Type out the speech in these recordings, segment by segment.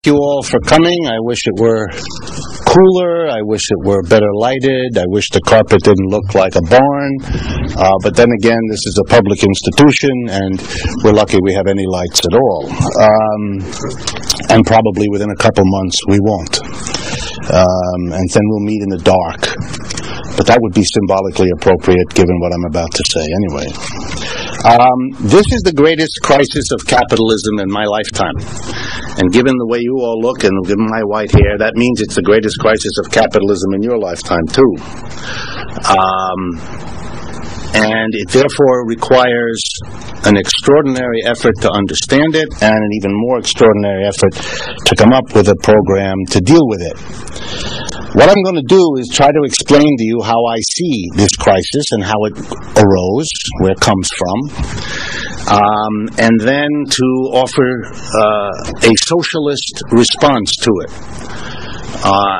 you all for coming. I wish it were cooler. I wish it were better lighted. I wish the carpet didn't look like a barn. But then again, this is a public institution, and we're lucky we have any lights at all. And probably within a couple months we won't. And then we'll meet in the dark. But that would be symbolically appropriate given what I'm about to say anyway. This is the greatest crisis of capitalism in my lifetime. And given the way you all look and given my white hair, that means it's the greatest crisis of capitalism in your lifetime too. And it therefore requires an extraordinary effort to understand it and an even more extraordinary effort to come up with a program to deal with it. What I'm going to do is try to explain to you how I see this crisis and how it arose, where it comes from, and then to offer a socialist response to it.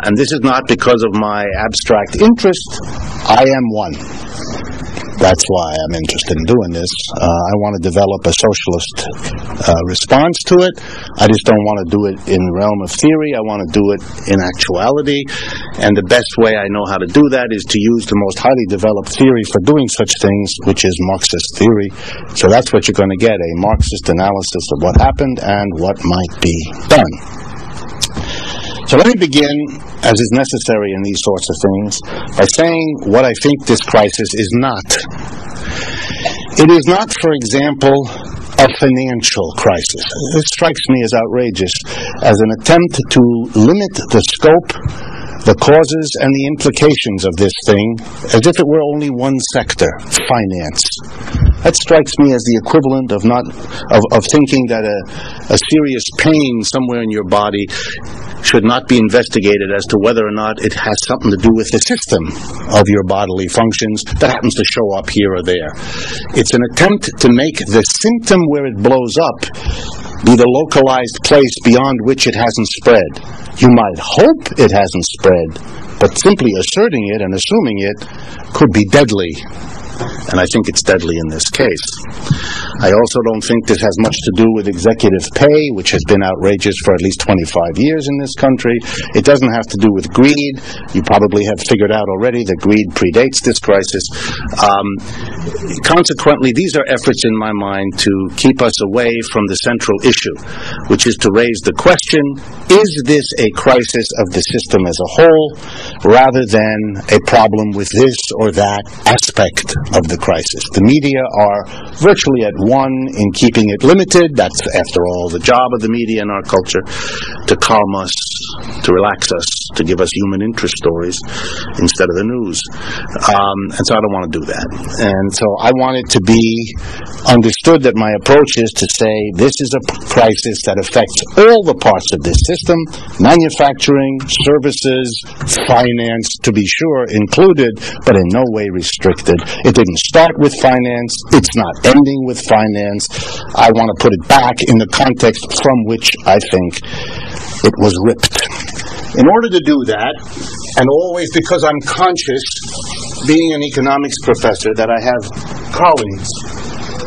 And this is not because of my abstract interest. I am one. That's why I'm interested in doing this. I want to develop a socialist response to it. I just don't want to do it in the realm of theory. I want to do it in actuality. And the best way I know how to do that is to use the most highly developed theory for doing such things, which is Marxist theory. So that's what you're going to get, a Marxist analysis of what happened and what might be done. So let me begin, as is necessary in these sorts of things, by saying what I think this crisis is not. It is not, for example, a financial crisis. It strikes me as outrageous, as an attempt to limit the scope, the causes, and the implications of this thing, as if it were only one sector, finance. That strikes me as the equivalent of thinking that a serious pain somewhere in your body should not be investigated as to whether or not it has something to do with the system of your bodily functions that happens to show up here or there. It's an attempt to make the symptom where it blows up be the localized place beyond which it hasn't spread. You might hope it hasn't spread, but simply asserting it and assuming it could be deadly. And I think it's deadly in this case. I also don't think this has much to do with executive pay, which has been outrageous for at least 25 years in this country. It doesn't have to do with greed. You probably have figured out already that greed predates this crisis. Consequently, these are efforts in my mind to keep us away from the central issue, which is to raise the question, is this a crisis of the system as a whole, rather than a problem with this or that aspect of the crisis? The media are virtually at one in keeping it limited. That's, after all, the job of the media in our culture, to calm us, to relax us, to give us human interest stories instead of the news. And so I don't want to do that. And so I want it to be understood that my approach is to say this is a crisis that affects all the parts of this system, manufacturing, services, finance, to be sure, included, but in no way restricted. It didn't start with finance. It's not ending with finance. I want to put it back in the context from which I think it was ripped. In order to do that, and always because I'm conscious, being an economics professor, that I have colleagues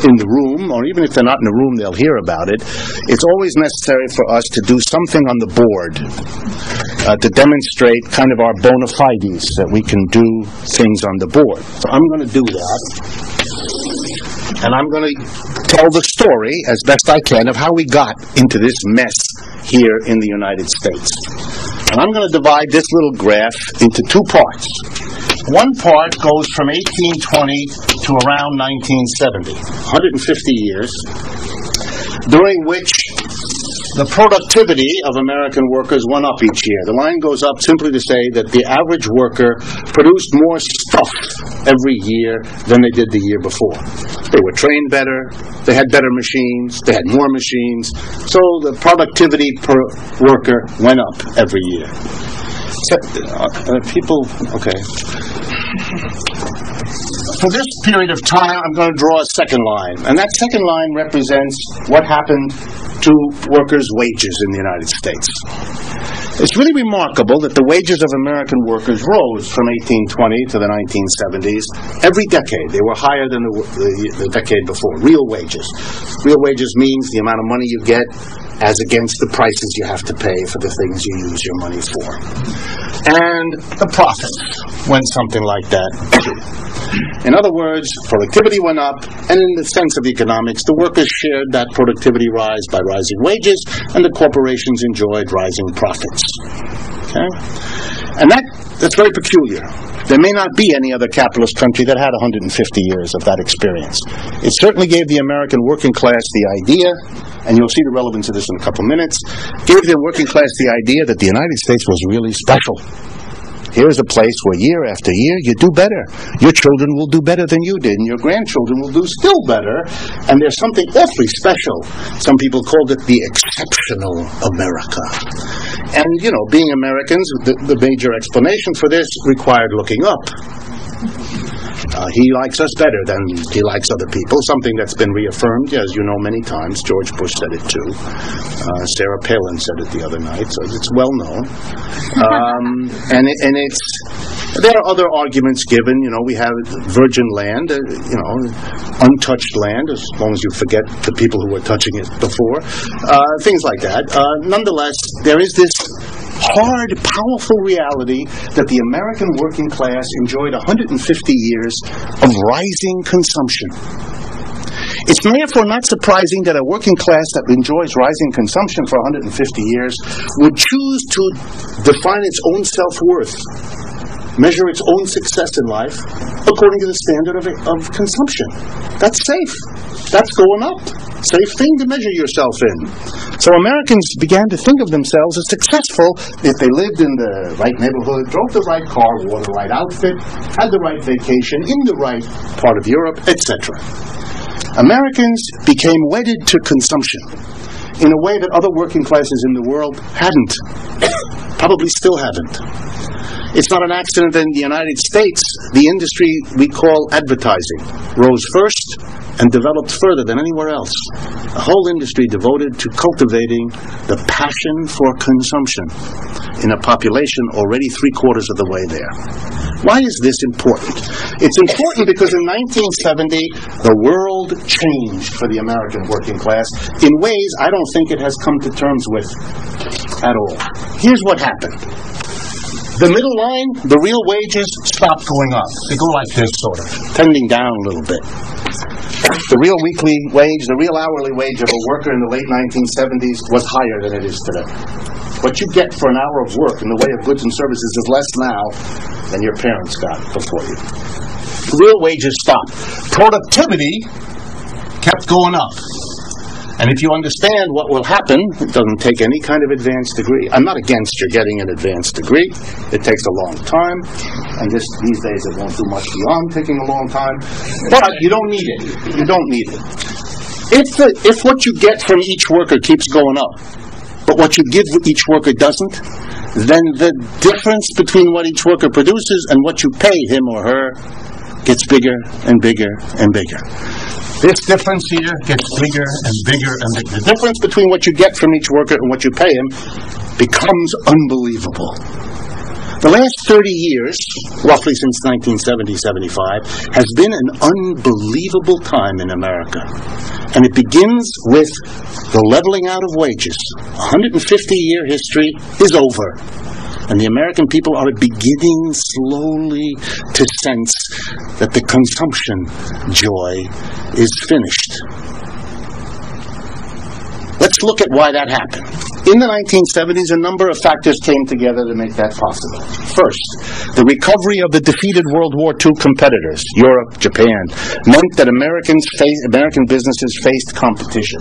in the room, or even if they're not in the room, they'll hear about it, it's always necessary for us to do something on the board to demonstrate kind of our bona fides, that we can do things on the board. So I'm going to do that. And I'm going to tell the story, as best I can, of how we got into this mess here in the United States. And I'm going to divide this little graph into two parts. One part goes from 1820 to around 1970, 150 years, during which the productivity of American workers went up each year. The line goes up simply to say that the average worker produced more stuff every year than they did the year before. They were trained better, they had better machines, they had more machines, so the productivity per worker went up every year. Okay. For this period of time, I'm going to draw a second line, and that second line represents what happened to workers' wages in the United States. It's really remarkable that the wages of American workers rose from 1820 to the 1970s. Every decade, they were higher than the decade before. Real wages. Real wages means the amount of money you get as against the prices you have to pay for the things you use your money for. And the profits when something like that too. In other words, productivity went up, and in the sense of economics, the workers shared that productivity rise by rising wages, and the corporations enjoyed rising profits. Okay? And that's very peculiar. There may not be any other capitalist country that had 150 years of that experience. It certainly gave the American working class the idea, and you'll see the relevance of this in a couple minutes, gave the working class the idea that the United States was really special. Here's a place where year after year you do better. Your children will do better than you did, and your grandchildren will do still better, and there's something awfully special. Some people called it the exceptional America. And, you know, being Americans, the major explanation for this required looking up. He likes us better than he likes other people, something that's been reaffirmed, as you know, many times. George Bush said it too. Sarah Palin said it the other night, so it's well known. There are other arguments given. You know, we have virgin land, untouched land, as long as you forget the people who were touching it before. Things like that. Nonetheless, there is this hard, powerful reality that the American working class enjoyed 150 years of rising consumption. It's therefore not surprising that a working class that enjoys rising consumption for 150 years would choose to define its own self-worth, measure its own success in life according to the standard of consumption. That's safe. That's going up. Safe thing to measure yourself in. So Americans began to think of themselves as successful if they lived in the right neighborhood, drove the right car, wore the right outfit, had the right vacation in the right part of Europe, etc. Americans became wedded to consumption in a way that other working classes in the world hadn't. Probably still haven't. It's not an accident that in the United States, the industry we call advertising rose first and developed further than anywhere else. A whole industry devoted to cultivating the passion for consumption in a population already 3/4 of the way there. Why is this important? It's important because in 1970, the world changed for the American working class in ways I don't think it has come to terms with at all. Here's what happened. The middle line, the real wages, stopped going up. They go like this, sort of, tending down a little bit. The real weekly wage, the real hourly wage of a worker in the late 1970s was higher than it is today. What you get for an hour of work in the way of goods and services is less now than your parents got before you. Real wages stopped. Productivity kept going up. And if you understand what will happen, it doesn't take any kind of advanced degree. I'm not against your getting an advanced degree. It takes a long time, and these days it won't do much beyond taking a long time. But you don't need it. You don't need it. If what you get from each worker keeps going up, but what you give each worker doesn't, then the difference between what each worker produces and what you pay him or her gets bigger and bigger and bigger. This difference here gets bigger and bigger and bigger. The difference between what you get from each worker and what you pay him becomes unbelievable. The last 30 years, roughly since 1970-75, has been an unbelievable time in America. And it begins with the leveling out of wages. A 150-year history is over. And the American people are beginning slowly to sense that the consumption joy is finished. Let's look at why that happened. In the 1970s, a number of factors came together to make that possible. First, the recovery of the defeated World War II competitors, Europe, Japan, meant that American businesses faced competition.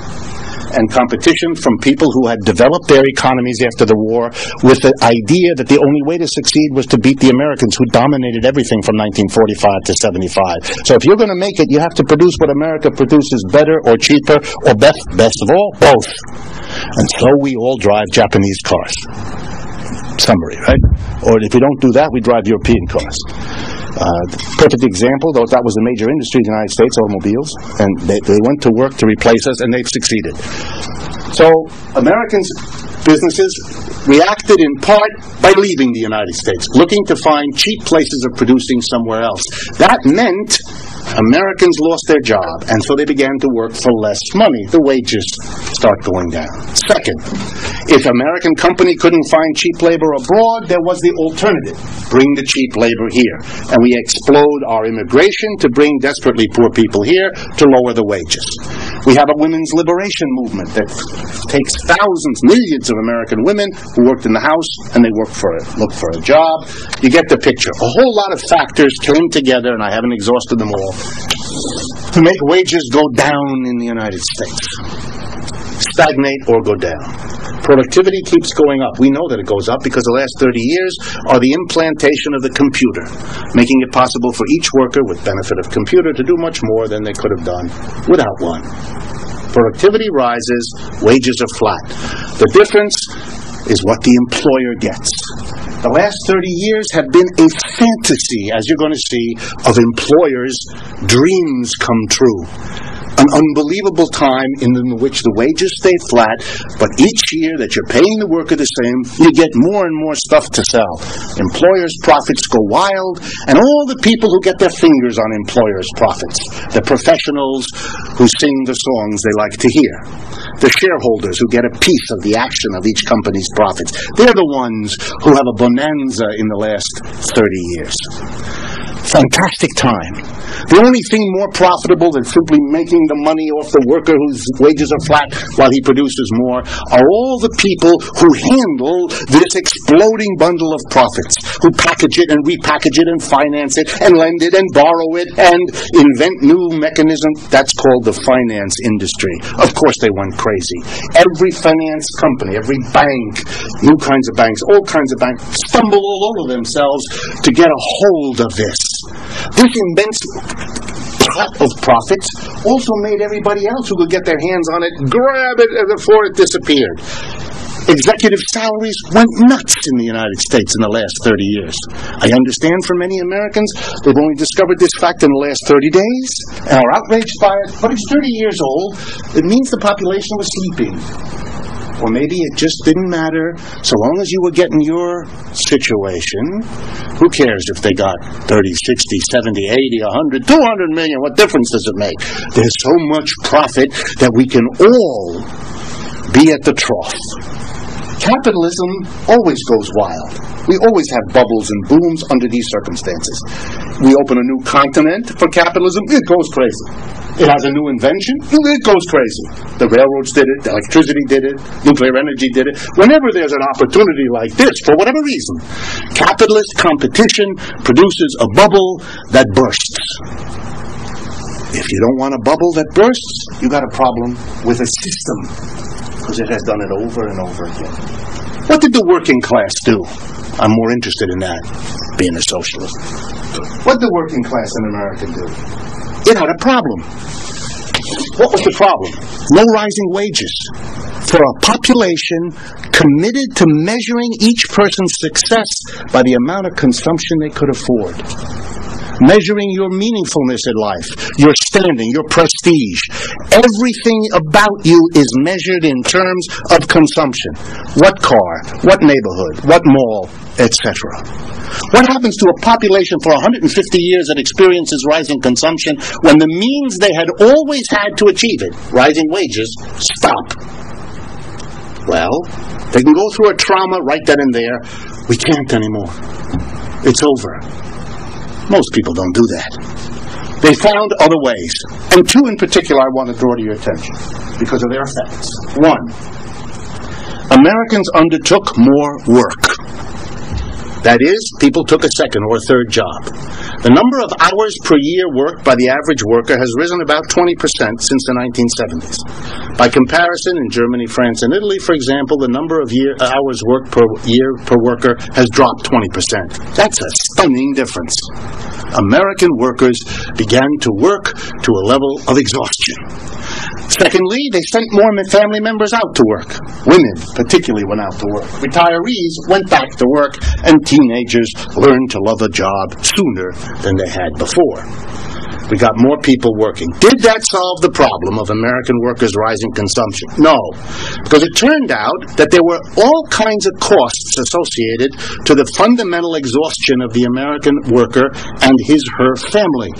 And competition from people who had developed their economies after the war with the idea that the only way to succeed was to beat the Americans who dominated everything from 1945 to 75. So if you're going to make it, you have to produce what America produces better or cheaper or best of all, both. And so we all drive Japanese cars. Summary, right? Or if we don't do that, we drive European cars. Perfect example, though that was a major industry in the United States, automobiles, and they went to work to replace us, and they've succeeded. So Americans' businesses reacted in part by leaving the United States, looking to find cheap places of producing somewhere else. That meant Americans lost their job, and so they began to work for less money. The wages start going down. Second, if American company couldn't find cheap labor abroad, there was the alternative. Bring the cheap labor here. And we explode our immigration to bring desperately poor people here to lower the wages. We have a women's liberation movement that takes thousands, millions of American women who worked in the house and they look for a job. You get the picture. A whole lot of factors came together, and I haven't exhausted them all, to make wages go down in the United States. Stagnate or go down. Productivity keeps going up. We know that it goes up because the last 30 years are the implantation of the computer, making it possible for each worker with benefit of computer to do much more than they could have done without one. Productivity rises, wages are flat. The difference is what the employer gets. The last 30 years have been a fantasy, as you're going to see, of employers' dreams come true. An unbelievable time in which the wages stay flat, but each year that you're paying the worker the same, you get more and more stuff to sell. Employers' profits go wild, and all the people who get their fingers on employers' profits, the professionals who sing the songs they like to hear, the shareholders who get a piece of the action of each company's profits, they're the ones who have a bonanza in the last 30 years. Fantastic time. The only thing more profitable than simply making the money off the worker whose wages are flat while he produces more are all the people who handle this exploding bundle of profits, who package it and repackage it and finance it and lend it and borrow it and invent new mechanisms. That's called the finance industry. Of course they went crazy. Every finance company, every bank, new kinds of banks, all kinds of banks, stumble all over themselves to get a hold of this. This immense pot of profits also made everybody else who could get their hands on it grab it before it disappeared. Executive salaries went nuts in the United States in the last 30 years. I understand for many Americans, they've only discovered this fact in the last 30 days and are outraged by it, but it's 30 years old. It means the population was sleeping. Or maybe it just didn't matter. So long as you were getting your situation, who cares if they got 30, 60, 70, 80, 100, 200 million? What difference does it make? There's so much profit that we can all be at the trough. Capitalism always goes wild. We always have bubbles and booms under these circumstances. We open a new continent for capitalism, it goes crazy. It has a new invention, it goes crazy. The railroads did it, the electricity did it, nuclear energy did it. Whenever there's an opportunity like this, for whatever reason, capitalist competition produces a bubble that bursts. If you don't want a bubble that bursts, you got a problem with a system, because it has done it over and over again. What did the working class do? I'm more interested in that, being a socialist. What did the working class in America do? It had a problem. What was the problem? No rising wages. For a population committed to measuring each person's success by the amount of consumption they could afford. Measuring your meaningfulness in life, your standing, your prestige. Everything about you is measured in terms of consumption. What car, what neighborhood, what mall, etc. What happens to a population for 150 years that experiences rising consumption when the means they had always had to achieve it, rising wages, stop? Well, they can go through a trauma right then and there. We can't anymore. It's over. Most people don't do that. They found other ways. And two in particular I want to draw to your attention because of their effects. One, Americans undertook more work. That is, people took a second or third job. The number of hours per year worked by the average worker has risen about 20% since the 1970s. By comparison, in Germany, France, and Italy, for example, the number of hours worked per year per worker has dropped 20%. That's a stunning difference. American workers began to work to a level of exhaustion. Secondly, they sent more family members out to work. Women, particularly, went out to work. Retirees went back to work, and teenagers learned to love a job sooner than they had before. We got more people working. Did that solve the problem of American workers' rising consumption? No, because it turned out that there were all kinds of costs associated to the fundamental exhaustion of the American worker and his/her family.